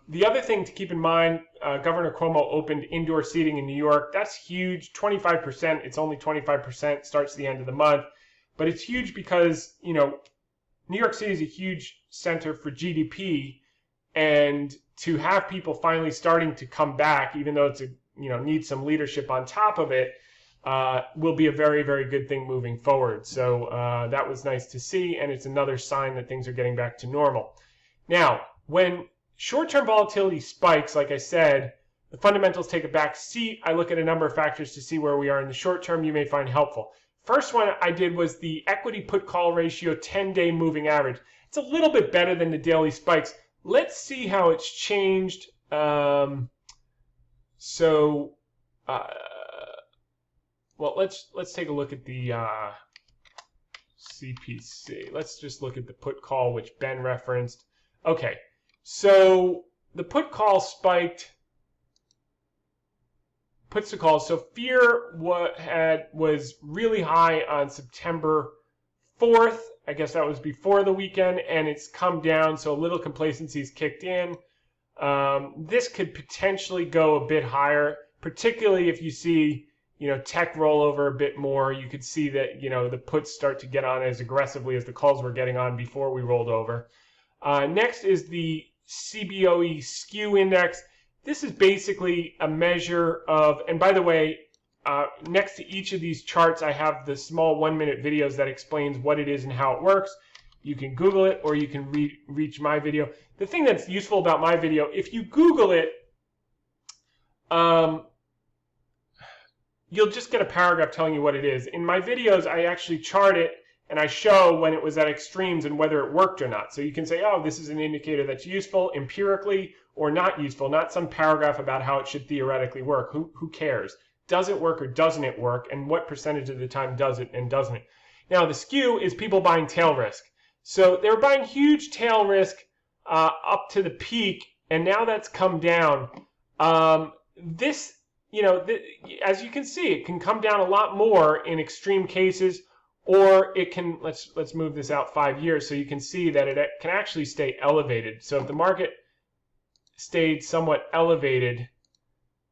the other thing to keep in mind, Governor Cuomo opened indoor seating in New York. That's huge, 25%. It's only 25%, starts the end of the month. But it's huge because, New York City is a huge center for GDP, and to have people finally starting to come back, even though it's needs some leadership on top of it, will be a very, very good thing moving forward. So that was nice to see, and it's another sign that things are getting back to normal. Now, when short-term volatility spikes, like I said, the fundamentals take a back seat. I look at a number of factors to see where we are in the short term you may find helpful. First one I did was the equity put-call ratio 10-day moving average. It's a little bit better than the daily spikes. Let's see how it's changed. Well, let's take a look at the CPC. Let's just look at the put-call, which Ben referenced. Okay, so the put-call spiked. Puts to calls. So fear was really high on September 4th. I guess that was before the weekend, and it's come down. So a little complacency's kicked in. This could potentially go a bit higher, particularly if you see, tech roll over a bit more. You could see that, the puts start to get on as aggressively as the calls were getting on before we rolled over. Next is the Cboe Sku Index. This is basically a measure of, and by the way, next to each of these charts, I have the small 1-minute videos that explains what it is and how it works. You can Google it, or you can reach my video. The thing that's useful about my video, if you Google it, you'll just get a paragraph telling you what it is. In my videos, I actually chart it, and I show when it was at extremes and whether it worked or not. So you can say, oh, this is an indicator that's useful empirically or not useful, not some paragraph about how it should theoretically work. Who cares? Does it work or doesn't it work? And what percentage of the time does it and doesn't it? Now, the skew is people buying tail risk. So they were buying huge tail risk up to the peak, and now that's come down. As you can see, it can come down a lot more in extreme cases, or it can, let's move this out 5 years so you can see that it can actually stay elevated. So if the market stayed somewhat elevated,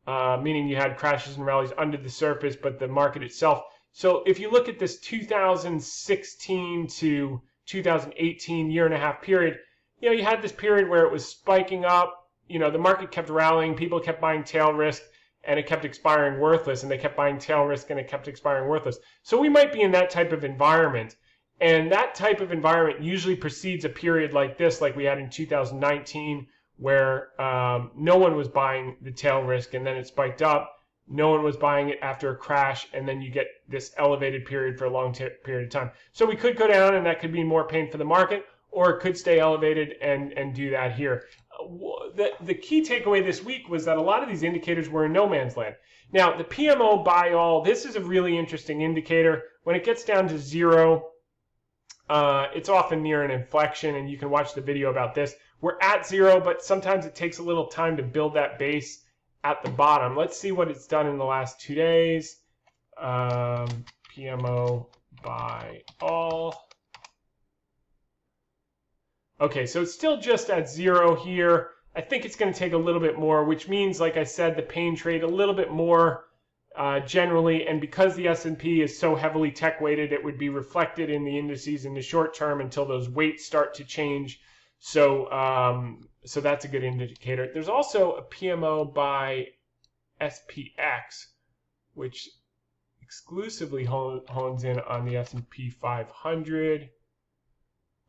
meaning you had crashes and rallies under the surface, but the market itself. So if you look at this 2016 to 2018 year-and-a-half period, you had this period where it was spiking up. The market kept rallying, people kept buying tail risk, and it kept expiring worthless, and they kept buying tail risk, and it kept expiring worthless. So we might be in that type of environment, and that type of environment usually precedes a period like this, like we had in 2019, where no one was buying the tail risk, and then it spiked up. no one was buying it after a crash, and then you get this elevated period for a long period of time. So we could go down, and that could be more pain for the market, or it could stay elevated and do that here. The key takeaway this week was that a lot of these indicators were in no man's land. Now, the PMO buy all, this is a really interesting indicator. When it gets down to 0, it's often near an inflection, and you can watch the video about this. We're at 0, but sometimes it takes a little time to build that base at the bottom. Let's see what it's done in the last 2 days. PMO buy all. Okay, so it's still just at 0 here. I think it's going to take a little bit more, which means, like I said, the pain trade a little bit more generally, and because the S&P is so heavily tech weighted, it would be reflected in the indices in the short term until those weights start to change. So so that's a good indicator. There's also a PMO by SPX, which exclusively hones in on the S&P 500.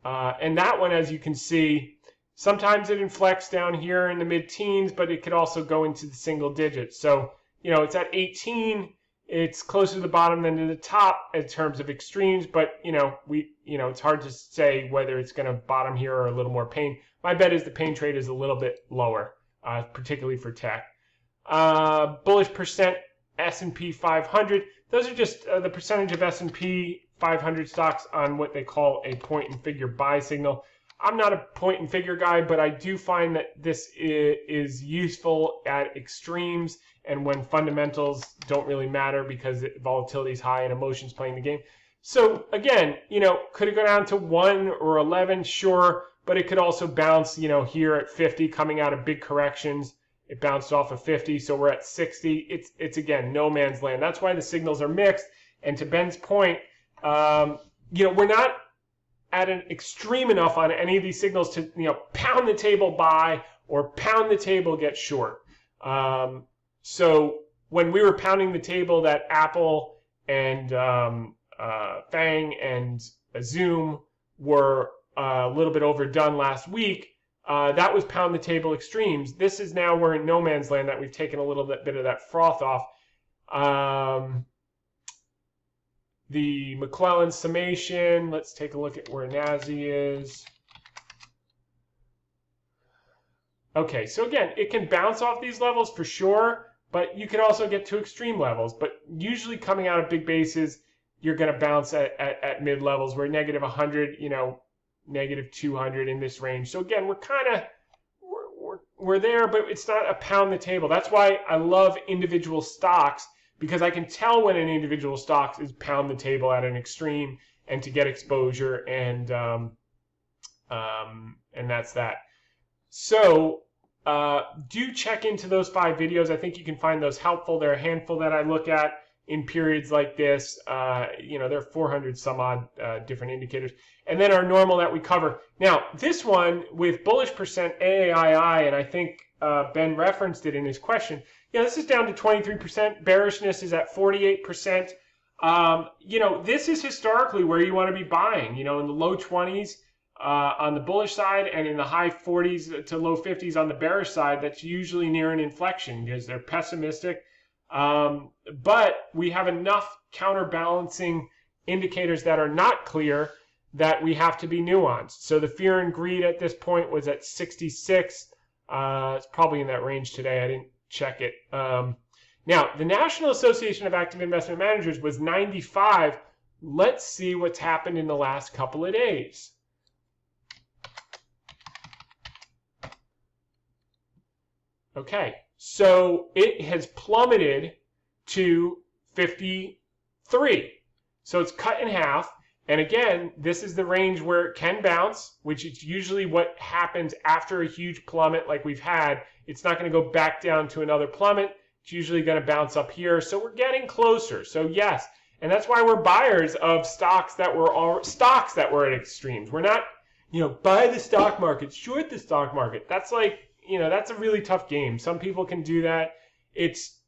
And that one, as you can see, sometimes it inflects down here in the mid-teens, but it could also go into the single digits. So, it's at 18. It's closer to the bottom than to the top in terms of extremes, but, it's hard to say whether it's going to bottom here or a little more pain. My bet is the pain trade is a little bit lower, particularly for tech. Bullish percent S&P 500. Those are just the percentage of S&P 500 stocks on what they call a point and figure buy signal. I'm not a point and figure guy, but I do find that this is useful at extremes and when fundamentals don't really matter because volatility is high and emotions playing the game. So again, could it go down to 1 or 11? Sure, but it could also bounce, here at 50 coming out of big corrections. It bounced off of 50, so we're at 60. It's again, no man's land. That's why the signals are mixed. And to Ben's point, we're not at an extreme enough on any of these signals to, pound the table buy or pound the table get short. So when we were pounding the table that Apple and FANG and Zoom were a little bit overdone last week, that was pound the table extremes. This is now we're in no man's land that we've taken a little bit of that froth off. The McClellan summation, let's take a look at where NASI is. Okay, so again, it can bounce off these levels for sure, but you can also get to extreme levels. But usually coming out of big bases, you're going to bounce at mid levels. We're negative 100, negative 200 in this range. So again, we're there, but it's not a pound the table. That's why I love individual stocks, because I can tell when an individual stock is pound the table at an extreme and to get exposure, and that's that. So do check into those 5 videos. I think you can find those helpful. There are a handful that I look at in periods like this. There are 400 some odd different indicators. And then our normal that we cover. Now, this one with bullish percent AAII, and I think Ben referenced it in his question. This is down to 23%. Bearishness is at 48%. This is historically where you want to be buying, in the low 20s on the bullish side and in the high 40s to low 50s on the bearish side. That's usually near an inflection because they're pessimistic. But we have enough counterbalancing indicators that are not clear that we have to be nuanced. So the fear and greed at this point was at 66. It's probably in that range today. I didn't check it. Now, the National Association of Active Investment Managers was 95. Let's see what's happened in the last couple of days. Okay, so it has plummeted to 53. So it's cut in half. And again, this is the range where it can bounce, which is usually what happens after a huge plummet like we've had. It's not going to go back down to another plummet. It's usually going to bounce up here. So we're getting closer. So yes, and that's why we're buyers of stocks that were at extremes. We're not, buy the stock market, short the stock market. That's like, that's a really tough game. Some people can do that. It's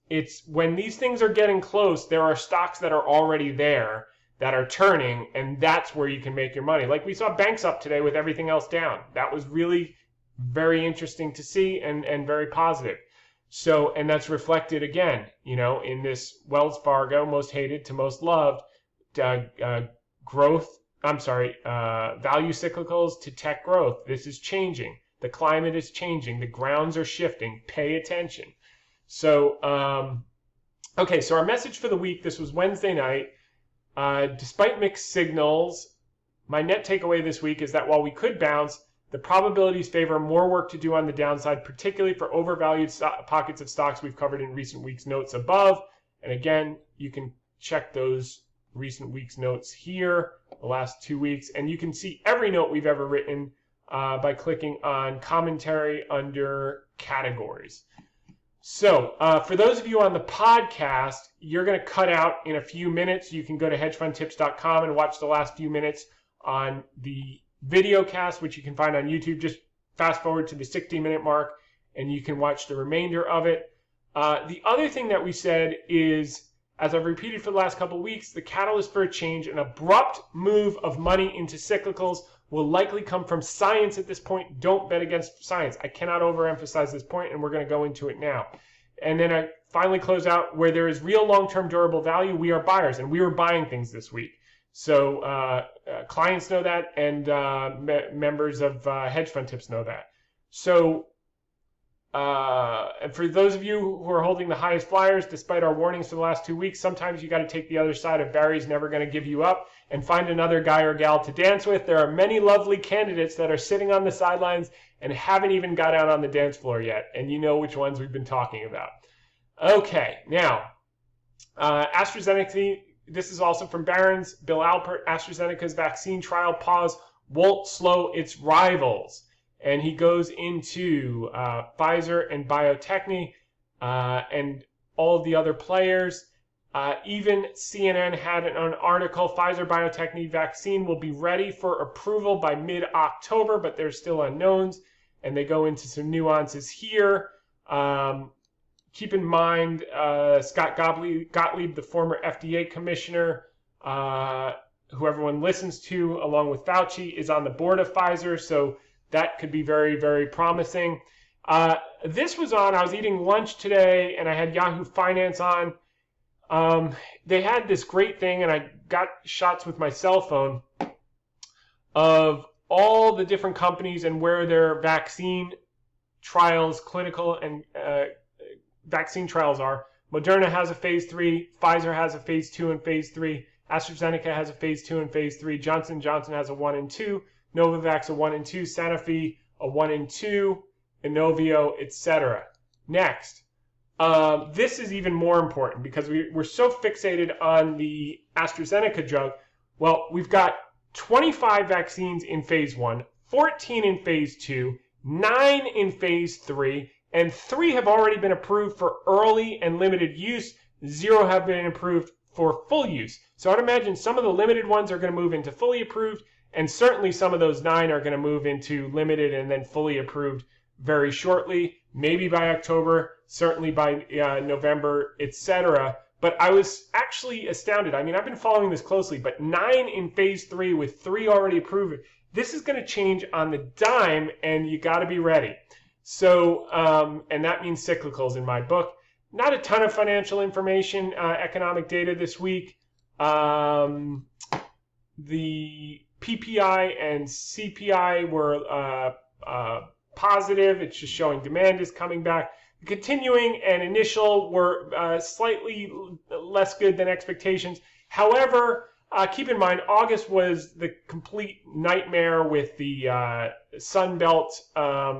when these things are getting close, there are stocks that are already there that are turning, and that's where you can make your money. Like we saw banks up today with everything else down. That was really very interesting to see and very positive. So, and that's reflected again, in this Wells Fargo, most hated to most loved, value cyclicals to tech growth. This is changing. The climate is changing. The grounds are shifting. Pay attention. So, okay, so our message for the week, this was Wednesday night. Despite mixed signals, my net takeaway this week is that while we could bounce, the probabilities favor more work to do on the downside, particularly for overvalued pockets of stocks we've covered in recent weeks' notes above. And again, you can check those recent weeks' notes here, the last 2 weeks, and you can see every note we've ever written by clicking on commentary under categories. So for those of you on the podcast, you're going to cut out in a few minutes. You can go to hedgefundtips.com and watch the last few minutes on the VideoCast, which you can find on YouTube. Just fast forward to the 60-minute mark, and you can watch the remainder of it. The other thing that we said is, as I've repeated for the last couple of weeks, the catalyst for a change, an abrupt move of money into cyclicals, will likely come from science at this point. Don't bet against science. I cannot overemphasize this point, and we're going to go into it now. And then I finally close out, where there is real long-term durable value, we are buyers, and we were buying things this week. So clients know that, and members of Hedge Fund Tips know that. So and for those of you who are holding the highest flyers, despite our warnings for the last 2 weeks, sometimes you got to take the other side of Barry's never going to give you up and find another guy or gal to dance with. There are many lovely candidates that are sitting on the sidelines and haven't even got out on the dance floor yet, and you know which ones we've been talking about. Okay, now AstraZeneca. This is also from Barron's. Bill Alpert, AstraZeneca's vaccine trial pause won't slow its rivals. And he goes into Pfizer and Biotechny and all the other players. Even CNN had an article, Pfizer Biotechny vaccine will be ready for approval by mid-October, but there's still unknowns. And they go into some nuances here. Keep in mind, Scott Gottlieb, the former FDA commissioner, who everyone listens to, along with Fauci, is on the board of Pfizer, so that could be very, very promising. This was on, I was eating lunch today, and I had Yahoo Finance on. They had this great thing, and I got shots with my cell phone of all the different companies and where their vaccine trials, clinical and vaccine trials are. Moderna has a phase 3, Pfizer has a phase 2 and phase 3, AstraZeneca has a phase 2 and phase 3, Johnson & Johnson has a 1 and 2, Novavax a 1 and 2, Sanofi a 1 and 2, Inovio, etc. Next, this is even more important because we're so fixated on the AstraZeneca drug. Well, we've got 25 vaccines in phase 1, 14 in phase 2, 9 in phase 3, and 3 have already been approved for early and limited use. 0 have been approved for full use. So I'd imagine some of the limited ones are going to move into fully approved, and certainly some of those 9 are going to move into limited and then fully approved very shortly, maybe by October, certainly by November, etc. But I was actually astounded. I mean, I've been following this closely, but 9 in phase 3 with 3 already approved. This is going to change on the dime, and you got to be ready. So, and that means cyclicals in my book. Not a ton of financial information, economic data this week. The PPI and CPI were positive. It's just showing demand is coming back. The continuing and initial were slightly less good than expectations. However, keep in mind, August was the complete nightmare with the Sun Belt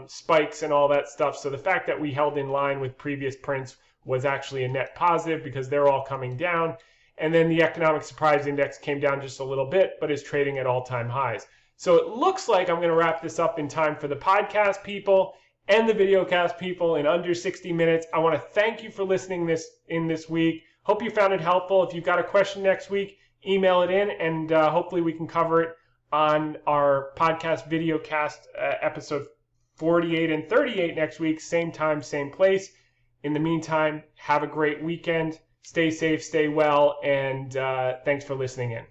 spikes and all that stuff. So the fact that we held in line with previous prints was actually a net positive because they're all coming down. And then the economic surprise index came down just a little bit, but is trading at all-time highs. So it looks like I'm going to wrap this up in time for the podcast people and the VideoCast people in under 60 minutes. I want to thank you for listening this week. Hope you found it helpful. If you've got a question next week, email it in, and hopefully we can cover it on our podcast VideoCast episode 48 and 38 next week, same time, same place. In the meantime, have a great weekend. Stay safe, stay well, and thanks for listening in.